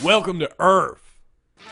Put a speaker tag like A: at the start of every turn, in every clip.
A: Welcome to Earth.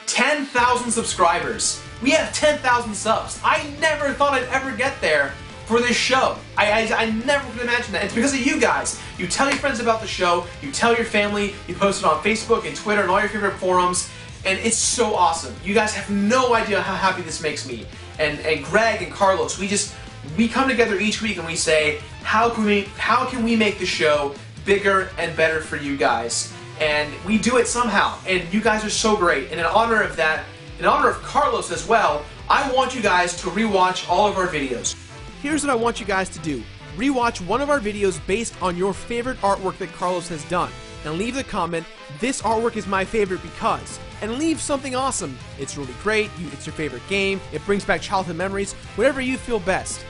B: 10,000 subscribers. We have 10,000 subs. I never thought I'd ever get there for this show. I never could imagine that. It's because of you guys. You tell your friends about the show, you tell your family, you post it on Facebook and Twitter and all your favorite forums, and it's so awesome. You guys have no idea how happy this makes me. And Greg and Carlos, we come together each week and we say, how can we make the show bigger and better for you guys? And we do it somehow, and you guys are so great. And in honor of that, in honor of Carlos as well, I want you guys to rewatch all of our videos. Here's what I want you guys to do. Rewatch one of our videos based on your favorite artwork that Carlos has done, and leave the comment, this artwork is my favorite because, and leave something awesome. It's really great, it's your favorite game, it brings back childhood memories, whatever you feel best.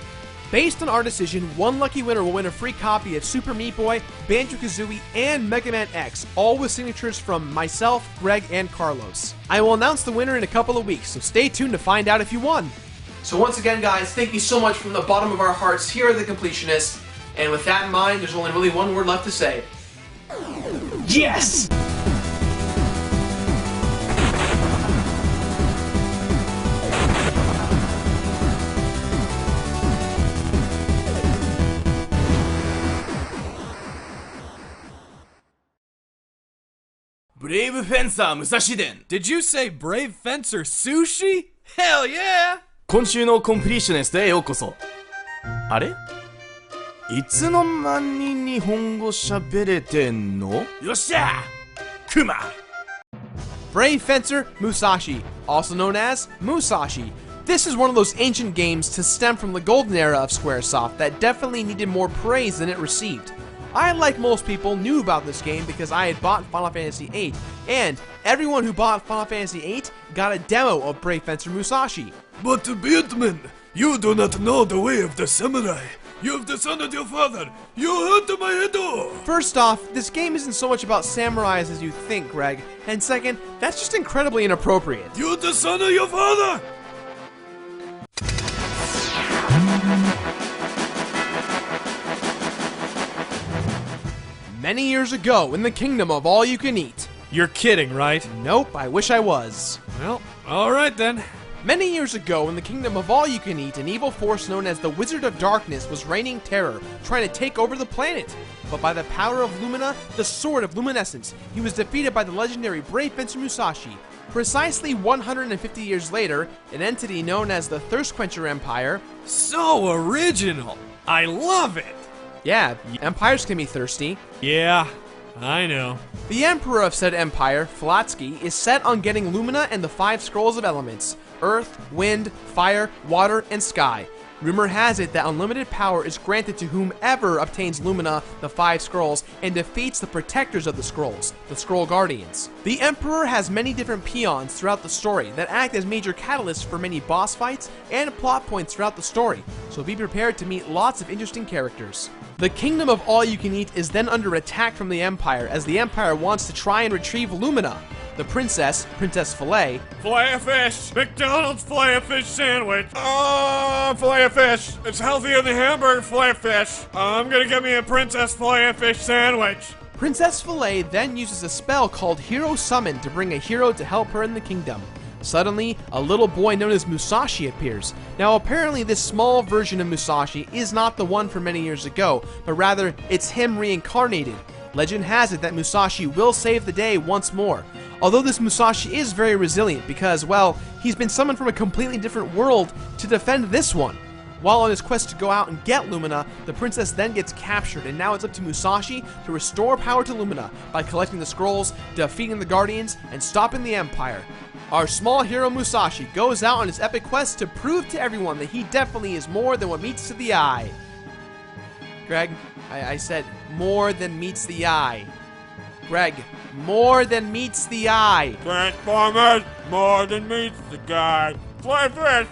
B: Based on our decision, one lucky winner will win a free copy of Super Meat Boy, Banjo-Kazooie, and Mega Man X, all with signatures from myself, Greg, and Carlos. I will announce the winner in a couple of weeks, so stay tuned to find out if you won. So once again, guys, thank you so much from the bottom of our hearts here at the Completionist, and with that in mind, there's only really one word left to say. Yes!
A: Brave Fencer Musashi den. Did you say Brave Fencer Sushi? Hell yeah!
C: 今週のコンプリーショニストへようこそ。あれ？いつの間に日本語喋れてんの？
A: よっしゃ！クマ！
B: Brave Fencer Musashi, also known as Musashi. This is one of those ancient games to stem from the golden era of Squaresoft that definitely needed more praise than it received. I, like most people, knew about this game because I had bought Final Fantasy VIII, and everyone who bought Final Fantasy VIII got a demo of Brave Fencer Musashi.
A: But Beatman, you do not know the way of the samurai. You have dishonored your father. You hurt my head.
B: First off, this game isn't so much about samurais as you think, Greg, and second, that's just incredibly inappropriate.
A: You dishonor your father!
B: Many years ago, in the kingdom of all you can eat.
A: You're kidding, right?
B: Nope, I wish I was.
A: Well, alright then.
B: Many years ago, in the kingdom of all you can eat, an evil force known as the Wizard of Darkness was reigning terror, trying to take over the planet. But by the power of Lumina, the Sword of Luminescence, he was defeated by the legendary Brave Fencer Musashi. Precisely 150 years later, an entity known as the Thirst Quencher Empire.
A: So original! I love it!
B: Yeah, empires can be thirsty.
A: Yeah, I know.
B: The emperor of said empire, Falatsky, is set on getting Lumina and the 5 scrolls of elements: earth, wind, fire, water, and sky. Rumor has it that unlimited power is granted to whomever obtains Lumina, the 5 scrolls, and defeats the protectors of the scrolls, the Scroll Guardians. The Emperor has many different peons throughout the story that act as major catalysts for many boss fights and plot points throughout the story, so be prepared to meet lots of interesting characters. The kingdom of all you can eat is then under attack from the Empire as the Empire wants to try and retrieve Lumina. The princess, Princess Filet,
A: Filet-O-Fish! McDonald's Filet-O-Fish sandwich! Oh, Filet-O-Fish! It's healthier than hamburger Filet-O-Fish! I'm gonna get me a Princess Filet-O-Fish sandwich!
B: Princess Filet then uses a spell called Hero Summon to bring a hero to help her in the kingdom. Suddenly, a little boy known as Musashi appears. Now apparently this small version of Musashi is not the one from many years ago, but rather it's him reincarnated. Legend has it that Musashi will save the day once more. Although this Musashi is very resilient because, well, he's been summoned from a completely different world to defend this one. While on his quest to go out and get Lumina, the princess then gets captured, and now it's up to Musashi to restore power to Lumina by collecting the scrolls, defeating the Guardians, and stopping the Empire. Our small hero Musashi goes out on his epic quest to prove to everyone that he definitely is more than what meets to the eye. Greg, I said more than meets the eye. Greg, more than meets the eye.
A: Transformers, more than meets the guy. Fly fish!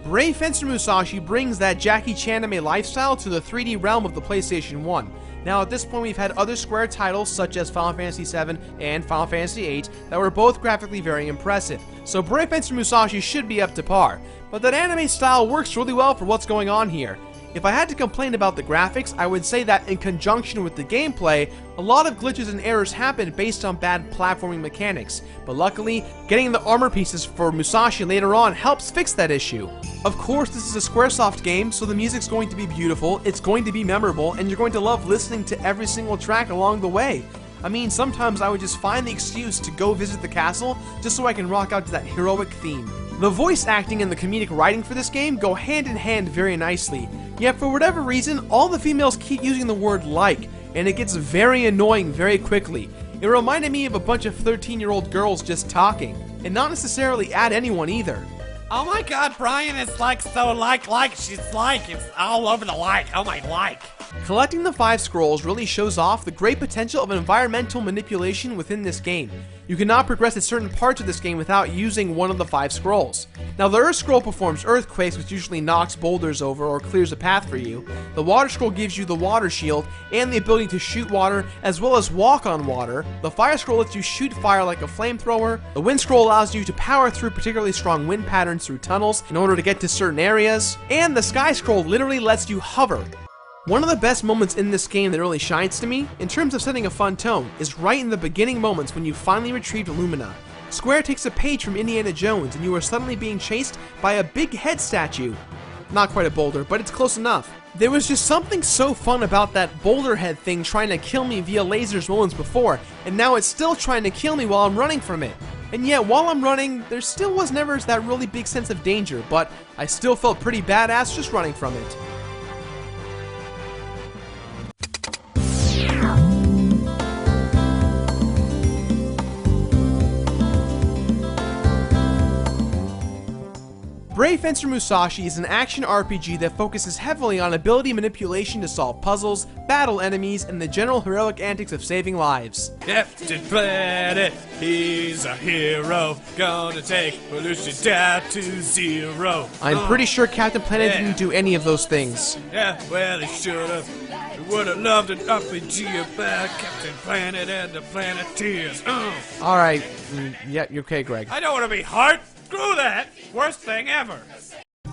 B: Brave Fencer Musashi brings that Jackie Chan anime lifestyle to the 3D realm of the PlayStation 1. Now at this point we've had other Square titles such as Final Fantasy VII and Final Fantasy VIII that were both graphically very impressive, so Brave Fencer Musashi should be up to par. But that anime style works really well for what's going on here.
D: If I had to complain about the graphics, I would say that in conjunction with the gameplay, a lot of glitches and errors happen based on bad platforming mechanics, but luckily, getting the armor pieces for Musashi later on helps fix that issue. Of course, this is a Squaresoft game, so the music's going to be beautiful, it's going to be memorable, and you're going to love listening to every single track along the way. I mean, sometimes I would just find the excuse to go visit the castle just so I can rock out to that heroic theme. The voice acting and the comedic writing for this game go hand in hand very nicely, yet for whatever reason, all the females keep using the word like, and it gets very annoying very quickly. It reminded me of a bunch of 13-year-old girls just talking, and not necessarily at anyone either.
A: Oh my god, Brian, it's like so she's like, it's all over the like, oh my like.
D: Collecting the 5 scrolls really shows off the great potential of environmental manipulation within this game. You cannot progress at certain parts of this game without using one of the 5 scrolls. Now, the Earth Scroll performs earthquakes, which usually knocks boulders over or clears a path for you. The Water Scroll gives you the water shield and the ability to shoot water as well as walk on water. The Fire Scroll lets you shoot fire like a flamethrower. The Wind Scroll allows you to power through particularly strong wind patterns through tunnels in order to get to certain areas. And the Sky Scroll literally lets you hover. One of the best moments in this game that really shines to me, in terms of setting a fun tone, is right in the beginning moments when you finally retrieved Lumina. Square takes a page from Indiana Jones and you are suddenly being chased by a big head statue. Not quite a boulder, but it's close enough. There was just something so fun about that boulder head thing trying to kill me via lasers moments before, and now it's still trying to kill me while I'm running from it. And yet, while I'm running, there still was never that really big sense of danger, but I still felt pretty badass just running from it. Brave Fencer Musashi is an action RPG that focuses heavily on ability manipulation to solve puzzles, battle enemies, and the general heroic antics of saving lives.
A: Captain Planet, he's a hero, gonna take pollution down to 0.
D: I'm pretty sure Captain Planet didn't do any of those things.
A: Yeah, well, he should've. He would've loved an RPG about Captain Planet and the Planeteers.
D: Alright, yeah, you're okay, Greg.
A: I don't want to be hard. Screw that! Worst thing ever!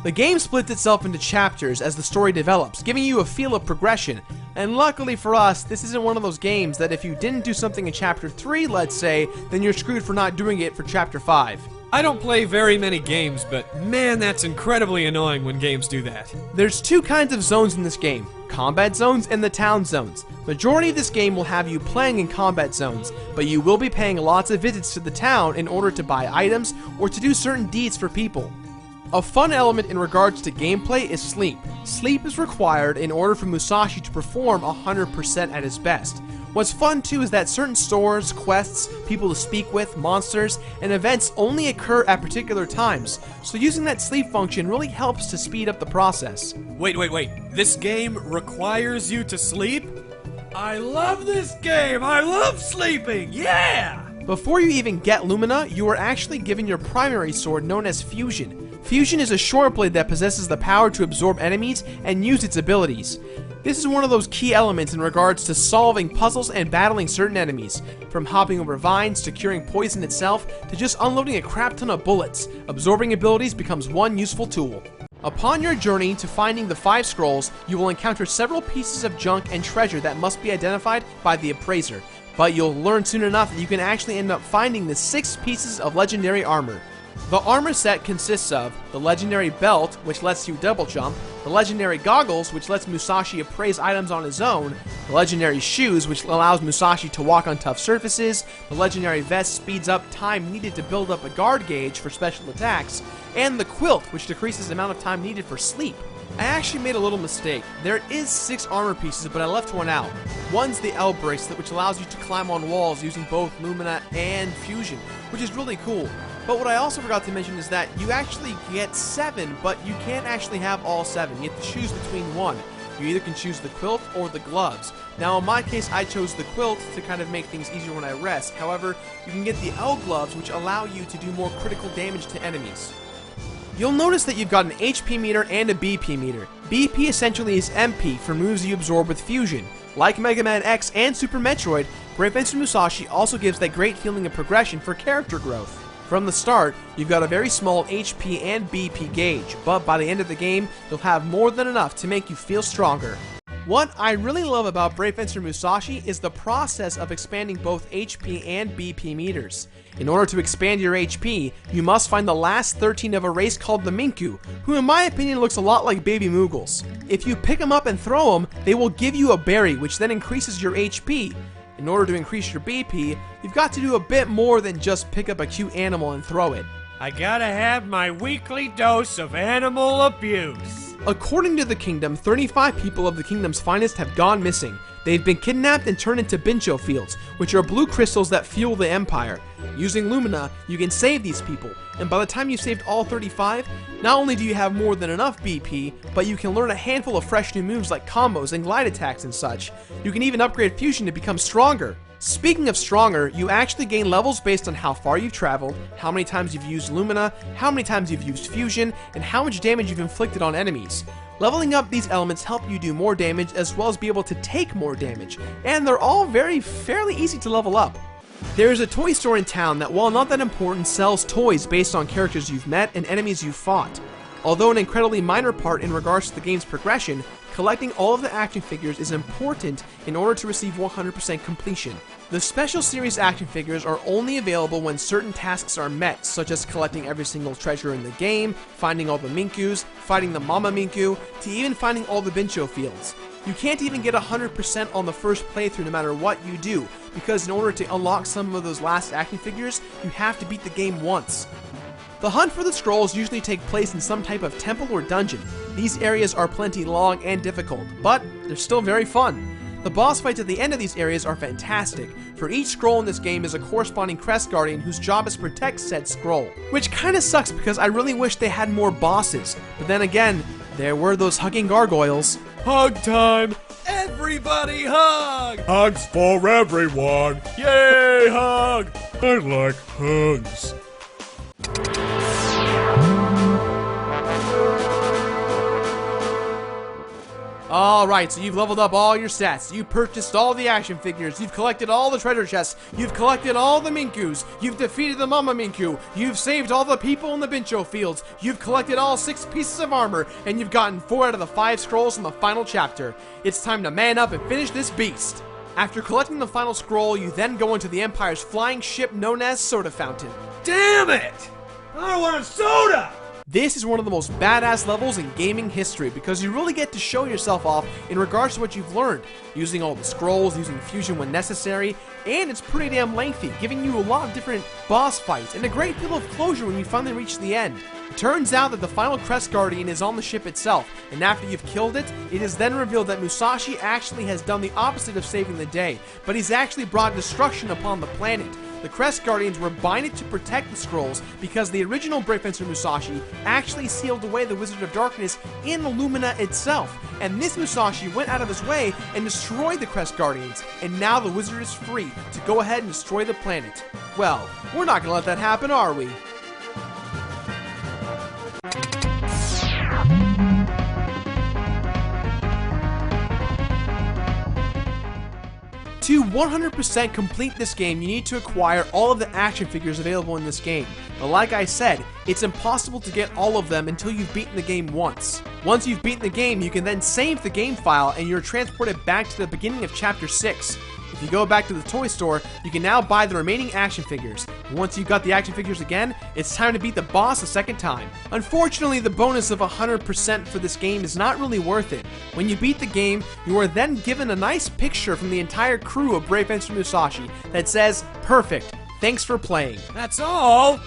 D: The game splits itself into chapters as the story develops, giving you a feel of progression. And luckily for us, this isn't one of those games that if you didn't do something in Chapter 3, let's say, then you're screwed for not doing it for Chapter 5.
A: I don't play very many games, but man, that's incredibly annoying when games do that.
D: There's 2 kinds of zones in this game, combat zones and the town zones. Majority of this game will have you playing in combat zones, but you will be paying lots of visits to the town in order to buy items or to do certain deeds for people. A fun element in regards to gameplay is sleep. Sleep is required in order for Musashi to perform 100% at his best. What's fun too is that certain stores, quests, people to speak with, monsters, and events only occur at particular times, so using that sleep function really helps to speed up the process.
A: Wait. This game requires you to sleep? I love this game! I love sleeping! Yeah!
D: Before you even get Lumina, you are actually given your primary sword known as Fusion. Fusion is a short blade that possesses the power to absorb enemies and use its abilities. This is one of those key elements in regards to solving puzzles and battling certain enemies. From hopping over vines to curing poison itself to just unloading a crap ton of bullets, absorbing abilities becomes one useful tool. Upon your journey to finding the 5 scrolls, you will encounter several pieces of junk and treasure that must be identified by the appraiser, but you'll learn soon enough that you can actually end up finding the 6 pieces of legendary armor. The armor set consists of the legendary belt, which lets you double jump, the legendary goggles, which lets Musashi appraise items on his own, the legendary shoes, which allows Musashi to walk on tough surfaces, the legendary vest speeds up time needed to build up a guard gauge for special attacks, and the quilt, which decreases the amount of time needed for sleep. I actually made a little mistake. There is 6 armor pieces, but I left one out. One's the L bracelet, which allows you to climb on walls using both Lumina and Fusion, which is really cool. But what I also forgot to mention is that you actually get 7, but you can't actually have all 7. You have to choose between one. You either can choose the quilt or the gloves. Now in my case, I chose the quilt to kind of make things easier when I rest. However, you can get the L gloves, which allow you to do more critical damage to enemies. You'll notice that you've got an HP meter and a BP meter. BP essentially is MP for moves you absorb with Fusion. Like Mega Man X and Super Metroid, Brave Fencer Musashi also gives that great feeling of progression for character growth. From the start, you've got a very small HP and BP gauge, but by the end of the game, you'll have more than enough to make you feel stronger. What I really love about Brave Fencer Musashi is the process of expanding both HP and BP meters. In order to expand your HP, you must find the last 13 of a race called the Minku, who in my opinion looks a lot like baby Moogles. If you pick them up and throw them, they will give you a berry, which then increases your HP. In order to increase your BP, you've got to do a bit more than just pick up a cute animal and throw it.
A: I gotta have my weekly dose of animal abuse.
D: According to the kingdom, 35 people of the kingdom's finest have gone missing. They've been kidnapped and turned into Bincho fields, which are blue crystals that fuel the empire. Using Lumina, you can save these people, and by the time you've saved all 35, not only do you have more than enough BP, but you can learn a handful of fresh new moves like combos and glide attacks and such. You can even upgrade Fusion to become stronger. Speaking of stronger, you actually gain levels based on how far you've traveled, how many times you've used Lumina, how many times you've used Fusion, and how much damage you've inflicted on enemies. Leveling up these elements help you do more damage as well as be able to take more damage, and they're all fairly easy to level up. There is a toy store in town that, while not that important, sells toys based on characters you've met and enemies you've fought. Although an incredibly minor part in regards to the game's progression, collecting all of the action figures is important in order to receive 100% completion. The special series action figures are only available when certain tasks are met, such as collecting every single treasure in the game, finding all the Minkus, fighting the Mama Minku, to even finding all the Bincho fields. You can't even get 100% on the first playthrough no matter what you do, because in order to unlock some of those last action figures, you have to beat the game once. The hunt for the scrolls usually take place in some type of temple or dungeon. These areas are plenty long and difficult, but they're still very fun. The boss fights at the end of these areas are fantastic. For each scroll in this game is a corresponding crest guardian whose job is to protect said scroll. Which kinda sucks because I really wish they had more bosses. But then again, there were those hugging gargoyles.
A: Hug time! Everybody hug! Hugs for everyone! Yay, hug! I like hugs.
D: Alright, so you've leveled up all your stats, you've purchased all the action figures, you've collected all the treasure chests, you've collected all the Minkus, you've defeated the Mama Minku, you've saved all the people in the Bincho fields, you've collected all 6 pieces of armor, and you've gotten 4 out of the 5 scrolls in the final chapter. It's time to man up and finish this beast! After collecting the final scroll, you then go into the Empire's flying ship known as Soda Fountain.
A: Damn it! I want a soda!
D: This is one of the most badass levels in gaming history because you really get to show yourself off in regards to what you've learned, using all the scrolls, using fusion when necessary, and it's pretty damn lengthy, giving you a lot of different boss fights and a great deal of closure when you finally reach the end. It turns out that the final Crest Guardian is on the ship itself, and after you've killed it, it is then revealed that Musashi actually has done the opposite of saving the day, but he's actually brought destruction upon the planet. The Crest Guardians were binded to protect the scrolls because the original Brave Fencer Musashi actually sealed away the Wizard of Darkness in the Lumina itself, and this Musashi went out of his way and destroyed the Crest Guardians, and now the Wizard is free to go ahead and destroy the planet. Well, we're not gonna let that happen, are we? To 100% complete this game, you need to acquire all of the action figures available in this game. But like I said, it's impossible to get all of them until you've beaten the game once. Once you've beaten the game, you can then save the game file and you're transported back to the beginning of Chapter 6. If you go back to the toy store, you can now buy the remaining action figures. Once you've got the action figures again, it's time to beat the boss a second time. Unfortunately, the bonus of 100% for this game is not really worth it. When you beat the game, you are then given a nice picture from the entire crew of Brave Fencer Musashi that says, "Perfect, thanks for playing."
A: That's all?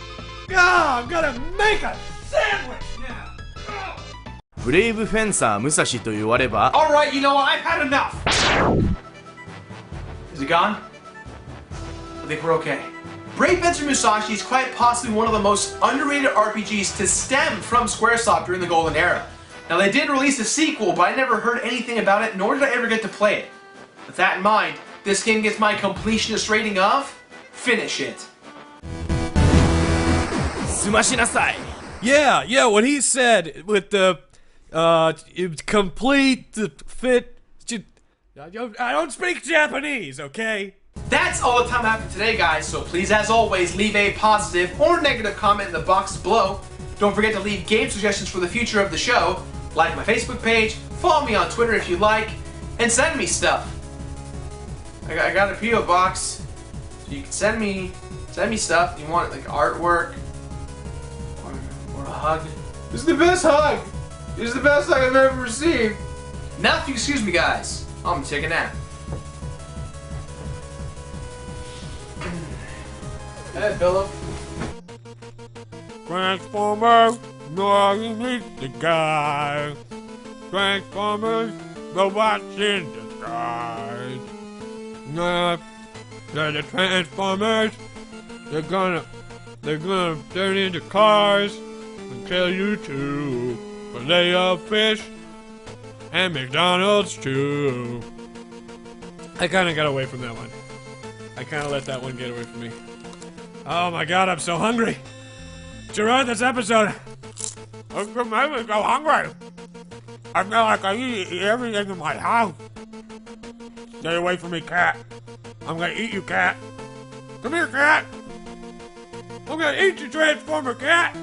A: I'm gonna make a sandwich now!
C: ブレイブフェンサー武蔵と言われば
B: Alright, you know what? I've had enough! Is it gone? I think we're okay. Brave Fencer Musashi is quite possibly one of the most underrated RPGs to stem from Squaresoft during the Golden Era. Now they did release a sequel, but I never heard anything about it, nor did I ever get to play it. With that in mind, this game gets my completionist rating of... finish it.
C: 済ましなさい
A: Yeah, what he said with the, complete, the fit, I don't speak Japanese, okay?
B: That's all the time I have for today, guys, so please, as always, leave a positive or negative comment in the box below. Don't forget to leave game suggestions for the future of the show, like my Facebook page, follow me on Twitter if you like, and send me stuff. I got a P.O. box, so you can send me stuff. You want like artwork, or a hug. This is the best hug! This is the best hug I've ever received. Now if you excuse me, guys, I'm gonna take a nap. Hey, Philip.
A: Transformers, nothing meets the guy. Transformers, robots in disguise. They're the Transformers. They're gonna turn into cars and kill you too. But they of fish and McDonald's too. I kinda got away from that one. I kinda let that one get away from me. Oh my god, I'm so hungry! To run this episode, I'm so hungry! I feel like I eat everything in my house. Stay away from me, cat. I'm gonna eat you, cat. Come here, cat! I'm gonna eat you, Transformer cat!